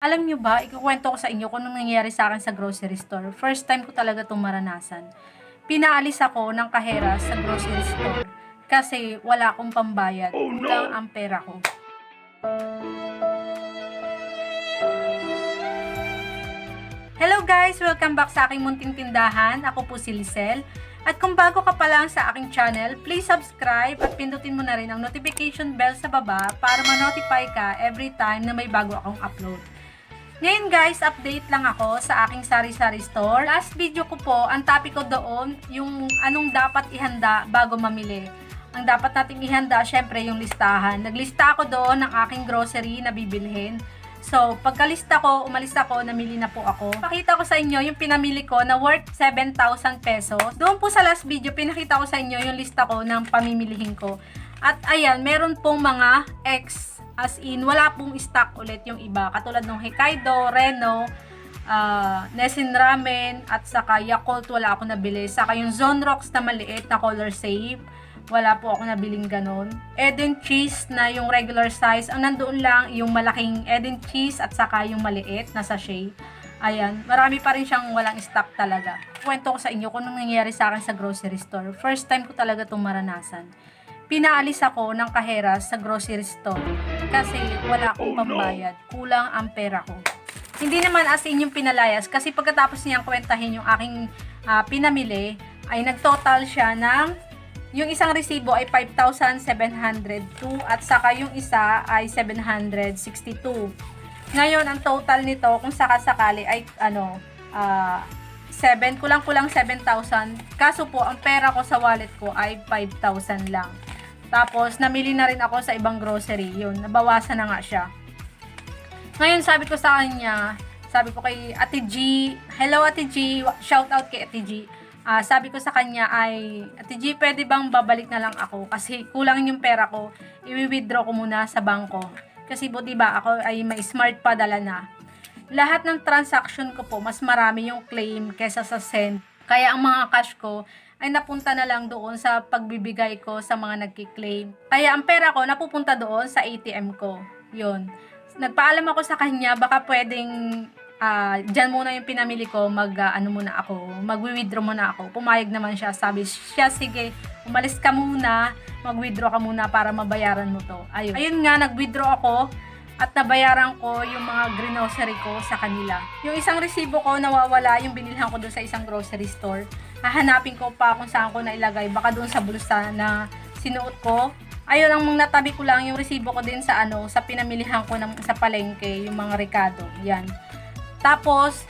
Alam nyo ba, ikukwento ko sa inyo kung anong nangyayari sa akin sa grocery store. First time ko talaga itong maranasan. Pinaalis ako ng kahera sa grocery store kasi wala akong pambayad. Kulang ang pera ko. Hello guys! Welcome back sa aking munting tindahan. Ako po si Lisel. At kung bago ka pa lang sa aking channel, please subscribe at pindutin mo na rin ang notification bell sa baba para ma-notify ka every time na may bago akong upload. Ngayon guys, update lang ako sa aking sari-sari store. Last video ko po, ang topic ko doon, yung anong dapat ihanda bago mamili. Ang dapat nating ihanda, syempre yung listahan. Naglista ako doon ng aking grocery na bibilhin. So, pagkalista ko, umalis ako, namili na po ako. Pakita ko sa inyo yung pinamili ko na worth 7,000 pesos. Doon po sa last video, pinakita ko sa inyo yung lista ko ng pamimilihin ko. At ayan, meron pong mga X. As in, wala pong stock ulit yung iba. Katulad ng Hokkaido, Reno, Nessin Ramen, at saka Yakult, wala ako nabili. Saka yung Zonrox na maliit na color safe, wala po ako nabiling ganon. Eden cheese na yung regular size, ang nandoon lang yung malaking Eden cheese at saka yung maliit na sachet. Ayan, marami pa rin siyang walang stock talaga. Kwento ko sa inyo kung anong nangyayari sa akin sa grocery store. First time ko talaga itong maranasan. Pinaalis ako ng kahera sa grocery store kasi wala akong pambayad. Kulang ang pera ko. Hindi naman as in yung pinalayas kasi pagkatapos niyang kwentahin yung aking pinamili, ay nagtotal siya ng yung isang resibo ay 5,702 at saka yung isa ay 762. Ngayon, ang total nito kung sakasakali ay kulang-kulang 7,000. Kaso po, ang pera ko sa wallet ko ay 5,000 lang. Tapos, namili na rin ako sa ibang grocery. Yun, nabawasan na nga siya. Ngayon, sabi ko sa kanya, sabi ko kay Ate G, hello Ate G, shout out kay Ate G. Sabi ko sa kanya ay, Ate G, pwede bang babalik na lang ako? Kasi kulang yung pera ko, i-withdraw ko muna sa bangko. Kasi buti ba ako ay may smart padala na. Lahat ng transaction ko po, mas marami yung claim kesa sa send. Kaya ang mga cash ko ay napunta na lang doon sa pagbibigay ko sa mga nagki-claim. Kaya ang pera ko napupunta doon sa ATM ko. Yun. Nagpaalam ako sa kanya, baka pwedeng dyan muna yung pinamili ko, mag-withdraw muna ako. Pumayag naman siya, sabi siya, sige, umalis ka muna, mag-withdraw ka muna para mabayaran mo to. Ayun nga, nag-withdraw ako at nabayaran ko yung mga grocery ko sa kanila. Yung isang resibo ko nawawala, yung binilhan ko doon sa isang grocery store. Hahanapin ko pa kung saan ko nailagay, baka doon sa bulsa na sinuot ko. Ayun, ang natabi ko lang yung resibo ko din sa sa pinamilihan ko sa palengke, yung mga Ricardo. Yan. Tapos,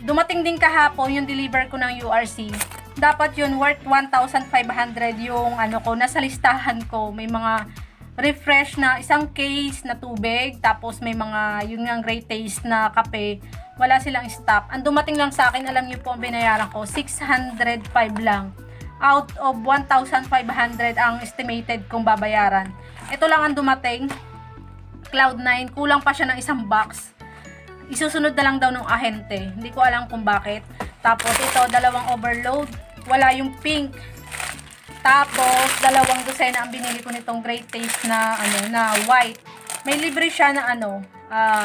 dumating din kahapon yung deliver ko ng URC. Dapat yun worth 1,500 yung ko, nasa listahan ko. May mga refresh na isang case na tubig. Tapos may mga, yun nga great taste na kape. Wala silang stock. Ang dumating lang sa akin, alam niyo po ang binayaran ko, 605 lang. Out of 1,500 ang estimated kong babayaran. Ito lang ang dumating. Cloud9, kulang pa siya ng isang box. Isusunod na lang daw ng ahente. Hindi ko alam kung bakit. Tapos ito, dalawang overload. Wala yung pink. Tapos, dalawang dosena ang binili ko nitong great taste na, na white. May libre siya na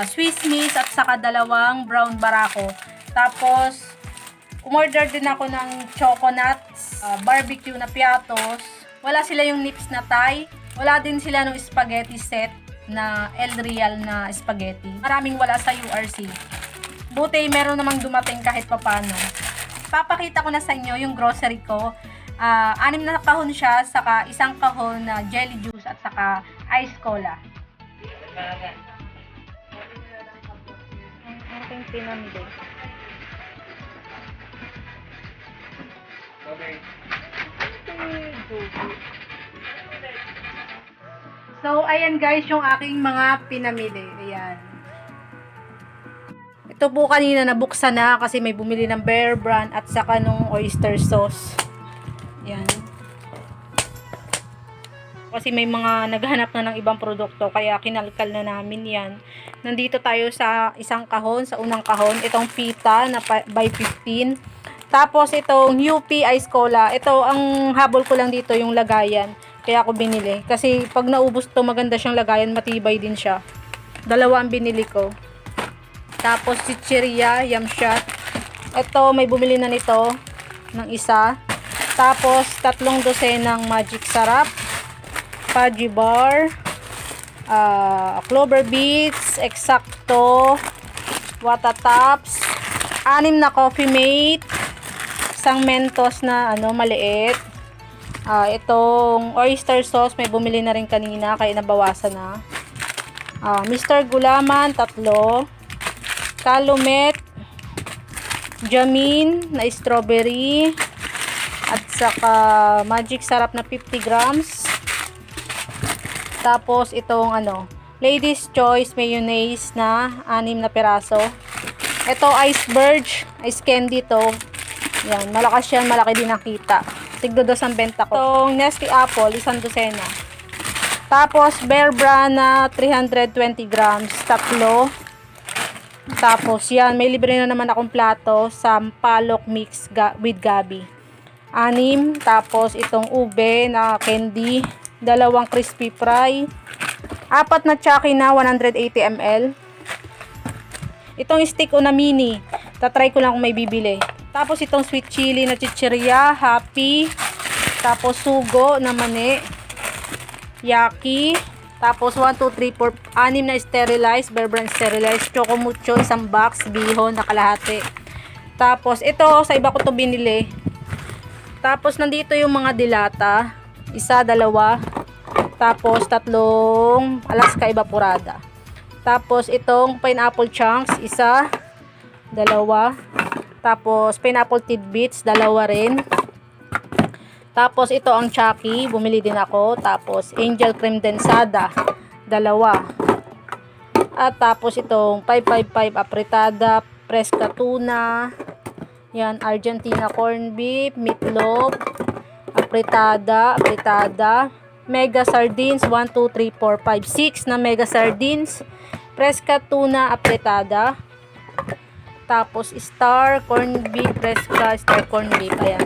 Swiss Miss at saka dalawang brown barako. Tapos, umorder din ako ng choconuts, barbecue na piatos. Wala sila yung nips na Thai. Wala din sila ng spaghetti set na El Real na spaghetti. Maraming wala sa URC. Buti meron namang dumating kahit papano. Papakita ko na sa inyo yung grocery ko. 6 na kahon siya, saka isang kahon na jelly juice at saka ice cola. Ang aking pinamili. So, ayan guys, yung aking mga pinamili. Ayan. Ito po kanina nabuksan na kasi may bumili ng Bear Brand at saka nung oyster sauce. Ayan. Kasi may mga naghanap na ng ibang produkto kaya kinalkal na namin yan. Nandito tayo sa isang kahon, sa unang kahon. Itong pita na by 15. Tapos itong UP Ice Cola. Ito ang habol ko lang dito yung lagayan. Kaya ako binili. Kasi pag naubos to maganda siyang lagayan, matibay din siya. Dalawa ang binili ko. Tapos chichirya, yum shot. Ito, may bumili na nito ng isa. Tapos, 3 dosenang magic sarap. Fudgy bar. Clover beats. Exacto. Watataps. 6 na Coffee Mate. Isang Mentos na maliit. Itong oyster sauce, may bumili na rin kanina, kaya nabawasan na. Mr. Gulaman, 3. Calumet, Jamin na strawberry, at saka magic sarap na 50 grams. Tapos itong Ladies Choice mayonnaise na 6 na peraso. Ito iceberg, ice candy to. Yan, malakas yan, malaki din nakita. Tigdo-2 ang benta ko. Itong Nestle Apple, 1 dosena. Tapos, Bear Brand na 320 grams, 3. Tapos, yan, may libre na naman akong plato sa palok mix with gabi. 6. Tapos, itong ube na candy, 2 crispy fry, 4 na Chucky na 180 ml. Itong stick o na mini, tatry ko lang kung may bibili. Tapos itong sweet chili na chichirya, happy. Tapos sugo na mani, yaki. Tapos 1, 2, 3, 4, 6 na sterilized, Bear Brand sterilized. Choco Mucho, 1 box, bihon na kalahati. Tapos ito, sa iba ko to binili. Tapos nandito yung mga dilata. 1, 2. Tapos 3 Alaska Evaporada. Tapos itong pineapple chunks, 1, 2. Tapos pineapple tidbits, 2 rin. Tapos ito ang Chucky, bumili din ako. Tapos angel cream densada, 2. At tapos itong 555 apretada, fresca tuna. Yan, Argentina corned beef, meatloaf, apretada. Mega sardines, 1, 2, 3, 4, 5, 6 na mega sardines. Fresca tuna apretada. Tapos star corned beef, fresca star corned beef. Ayan.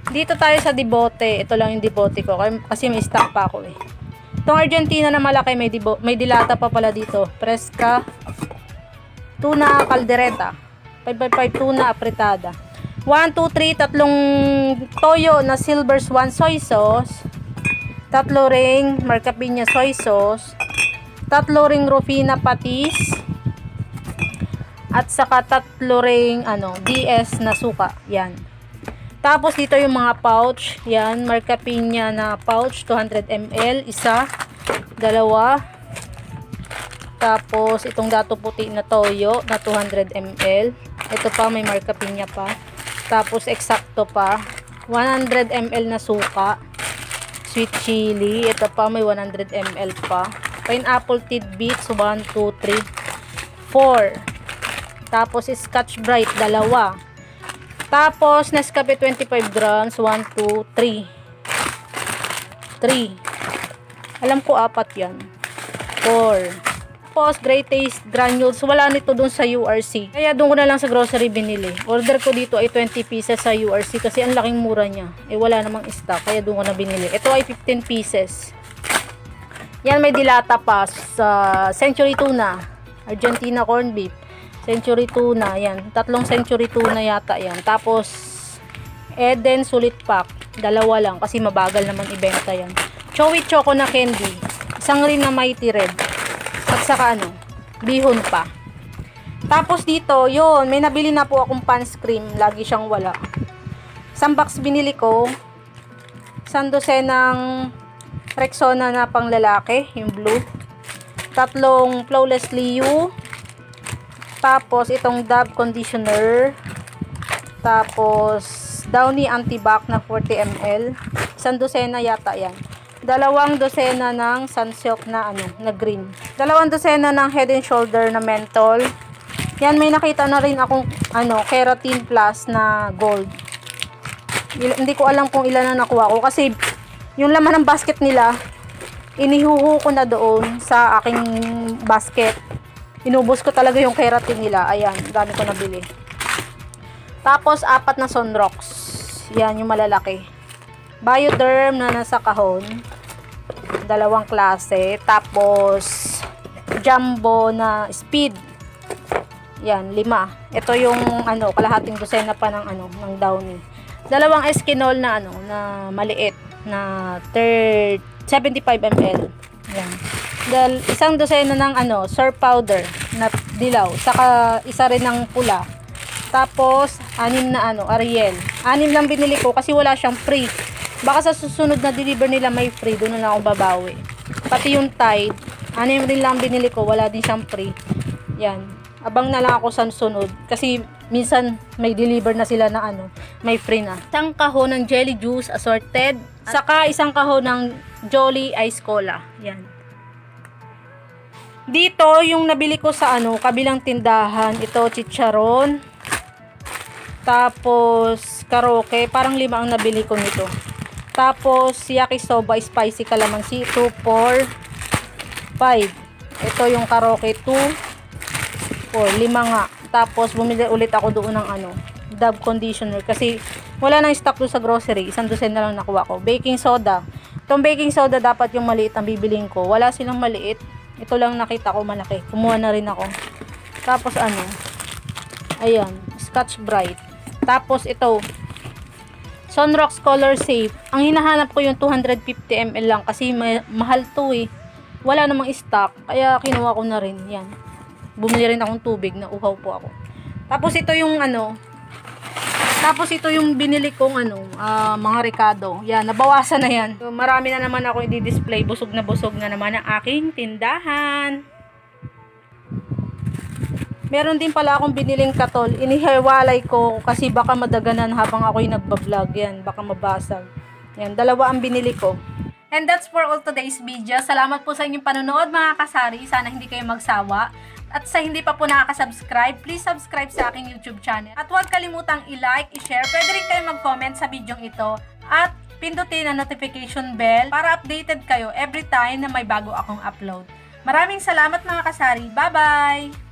Dito tayo sa Dibote. Ito lang yung Dibote ko kasi may stock pa ako eh. Itong Argentina na malaki, may dilata pa pala dito. Fresca tuna caldereta, 555 tuna apretada. 1, 2, 3, 3 toyo na silver swan soy sauce. 3 ring Marca Piña soy sauce. 3 ring Rufina patis. At saka 3 ring DS na suka. Yan. Tapos dito yung mga pouch. Yan, Marca Piña na pouch, 200 ml, 1, 2. Tapos itong dato puti na toyo na 200 ml. Ito pa, may Marca Piña pa. Tapos exacto pa, 100 ml na suka. Sweet chili, ito pa may 100 ml pa. Pineapple tidbits, 1, 2, 3, 4. Tapos Scotch Brite, 2. Tapos Nescafe 25 grams, 1, 2, 3. 3. Alam ko 4 yan. 4. Tapos Great Taste granules, wala nito dun sa URC. Kaya doon ko na lang sa grocery binili. Order ko dito ay 20 pieces sa URC kasi ang laking mura niya. Eh wala namang stock, kaya doon ko na binili. Ito ay 15 pieces. Yan, may dilata pa sa Century Tuna, Argentina corned beef, Century Tuna, yan. 3 Century Tuna yata yan. Tapos Eden Sulit Pack, 2 lang kasi mabagal naman ibenta yan. Chowi Choco na candy, 1 rin na Mighty Red. At saka bihon pa. Tapos dito, yun, may nabili na po akong Pants cream, lagi siyang wala. 1 box binili ko. 1 dosenang Rexona na pang lalaki, yung blue. 3 Flawless Liu. Tapos itong Dove conditioner. Tapos Downy Antibac na 40 ml. 1 dosena yata yan. 2 dosena ng Sunsilk na na green. 2 dosena ng Head and Shoulder na menthol. Yan, may nakita na rin akong Keratin Plus na gold. Hindi ko alam kung ilan na nakuha ko kasi yung laman ng basket nila inihuhu ko na doon sa aking basket. Inubos ko talaga yung keratin nila. Ayan, dami ko nabili. Tapos 4 na Sunrox. Yan yung malalaki. Bioderm na nasa kahon, 2 klase. Tapos Jumbo na Speed, Yan, 5. Ito yung ano, kalahating dosena pa ng ano, ng Downy. 2 Eskinol na ano, na maliit na 75 ml. Yan. Isang dosena ng ano, surf powder na dilaw, saka isa rin ng pula. Tapos 6 na ano, Ariel. 6 lang binili ko kasi wala siyang free. Baka sa susunod na deliver nila may free, doon na lang ako babawi. Pati yung Tide, 6 rin lang binili ko, wala din siyang free. Yan. Abang na lang ako sa sunod kasi minsan may deliver na sila na ano, may free na. Isang kahon ng jelly juice assorted, saka isang kahon ng Jolly Ice Cola. Yan. Dito yung nabili ko sa ano, kabilang tindahan, ito chicharon. Tapos karaoke, parang 5 ang nabili ko nito. Tapos yakisoba spicy calamansi 2, 4, 5. Ito yung karaoke 2, 4, 5 nga. Tapos bumili ulit ako doon ng ano, Dove conditioner kasi wala nang stock doon sa grocery. Isang dosen na lang nakuha ko. Baking soda. Itong baking soda dapat yung maliit ang bibiling ko. Wala silang maliit. Ito lang nakita ko malaki. Kumuha na rin ako. Tapos ano, ayan, Scotch Brite. Tapos ito, Sunrox Color Safe. Ang hinahanap ko yung 250 ml lang kasi mahal to eh. Wala namang stock. Kaya kinuha ko na rin. Yan. Bumili rin akong tubig na uhaw po ako. Tapos ito yung ano, tapos ito yung binili kong ano, mga Ricardo. Yan, nabawasan na yan. So, marami na naman ako i-display. Busog na naman ang aking tindahan. Meron din pala akong biniling katol. Inihiwalay ko kasi baka madaganan habang ako'y nagbablog. Yan, baka mabasag. Yan, 2 ang binili ko. And that's for all today's video. Salamat po sa inyong panonood mga kasari. Sana hindi kayo magsawa. At sa hindi pa po nakaka-subscribe, please subscribe sa aking YouTube channel. At huwag kalimutang i-like, i-share. Pwede rin kayo mag-comment sa video ito. At pindutin ang notification bell para updated kayo every time na may bago akong upload. Maraming salamat mga kasari. Bye-bye!